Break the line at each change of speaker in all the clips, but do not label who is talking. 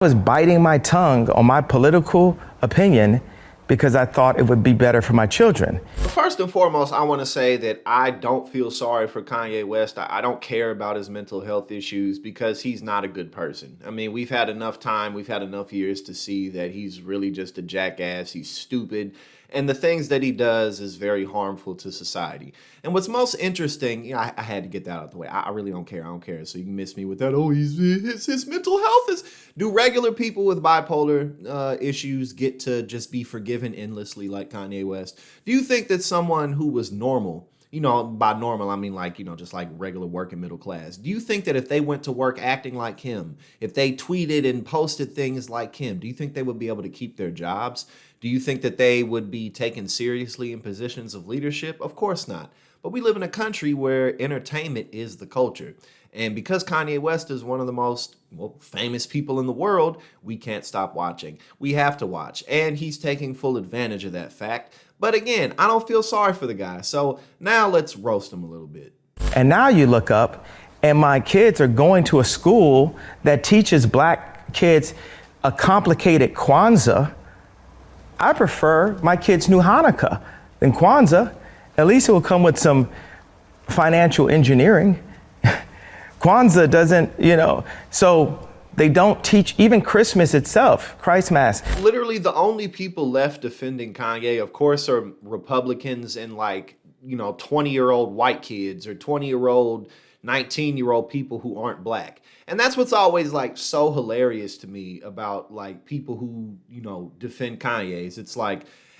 Was biting my tongue on my political opinion because I thought it would be better for my children.
First and foremost, I want to say that I don't feel sorry for Kanye West. I don't care about his mental health issues because he's not a good person. I mean, we've had enough time, we've had enough years to see that he's really just a jackass. He's stupid. And the things that he does is very harmful to society. And what's most interesting, I had to get that out of the way. I really don't care. I don't care. So you can miss me with that. Oh, his mental health is. Do regular people with bipolar issues get to just be forgiven endlessly like Kanye West? Do you think that someone who was normal, by normal, I mean just like regular working middle class. Do you think that if they went to work acting like him, if they tweeted and posted things like him, do you think they would be able to keep their jobs? Do you think that they would be taken seriously in positions of leadership? Of course not. But we live in a country where entertainment is the culture. And because Kanye West is one of the most famous people in the world, we can't stop watching. We have to watch. And he's taking full advantage of that fact. But again, I don't feel sorry for the guy. So now let's roast him a little bit.
And now you look up and my kids are going to a school that teaches black kids a complicated Kwanzaa. I prefer my kids knew Hanukkah than Kwanzaa. At least it will come with some financial engineering. Kwanzaa doesn't, so they don't teach even Christmas itself, Christ Mass.
Literally the only people left defending Kanye, of course, are Republicans and 20-year-old white kids or 20-year-old, 19-year-old people who aren't black. And that's what's always so hilarious to me about people who, defend Kanye's. It's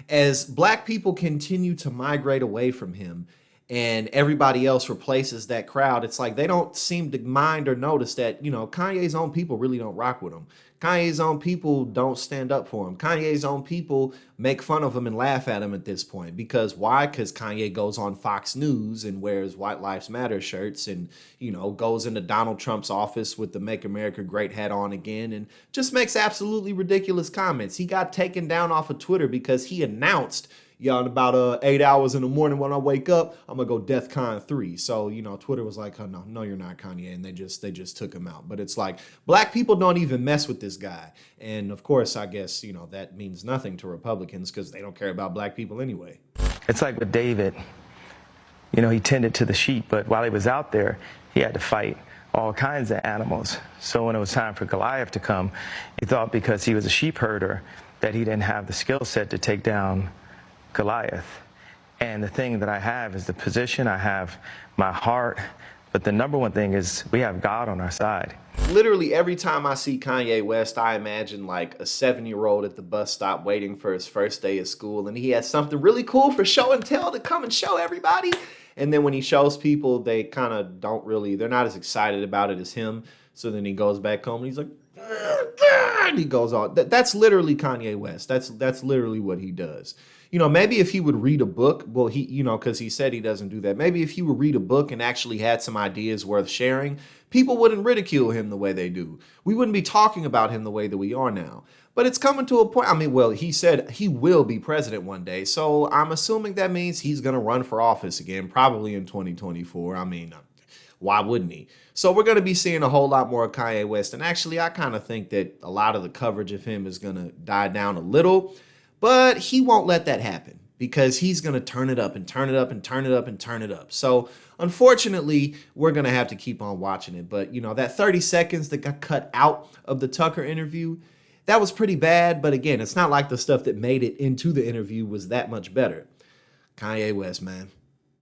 as black people continue to migrate away from him and everybody else replaces that crowd, it's they don't seem to mind or notice that, Kanye's own people really don't rock with him. Kanye's own people don't stand up for him. Kanye's own people make fun of him and laugh at him at this point. Because why? Because Kanye goes on Fox News and wears White Lives Matter shirts and, goes into Donald Trump's office with the Make America Great hat on again and just makes absolutely ridiculous comments. He got taken down off of Twitter because he announced, in about 8 hours in the morning when I wake up, I'm gonna go DEFCON 3. So, Twitter was like, oh, no, you're not Kanye. And they just took him out. But it's black people don't even mess with this guy. And of course, I guess, that means nothing to Republicans because they don't care about black people anyway.
It's like with David, he tended to the sheep, but while he was out there, he had to fight all kinds of animals. So when it was time for Goliath to come, he thought because he was a sheep herder that he didn't have the skill set to take down Goliath. And the thing that I have is the position, I have my heart, but the number one thing is we have God on our side.
Literally every time I see Kanye West, I imagine a 7-year-old at the bus stop waiting for his first day of school and he has something really cool for show and tell to come and show everybody. And then when he shows people, they kind of they're not as excited about it as him. So then he goes back home and he's like, and he goes on. That's literally Kanye West. That's literally what he does. Maybe if he would read a book, because he said he doesn't do that. Maybe if he would read a book and actually had some ideas worth sharing, people wouldn't ridicule him the way they do. We wouldn't be talking about him the way that we are now. But it's coming to a point. He said he will be president one day. So I'm assuming that means he's going to run for office again, probably in 2024. Why wouldn't he? So we're going to be seeing a whole lot more of Kanye West. And actually, I kind of think that a lot of the coverage of him is going to die down a little. But he won't let that happen because he's going to turn it up and turn it up and turn it up and turn it up. So unfortunately, we're going to have to keep on watching it. But, that 30 seconds that got cut out of the Tucker interview, that was pretty bad. But again, it's not like the stuff that made it into the interview was that much better. Kanye West, man.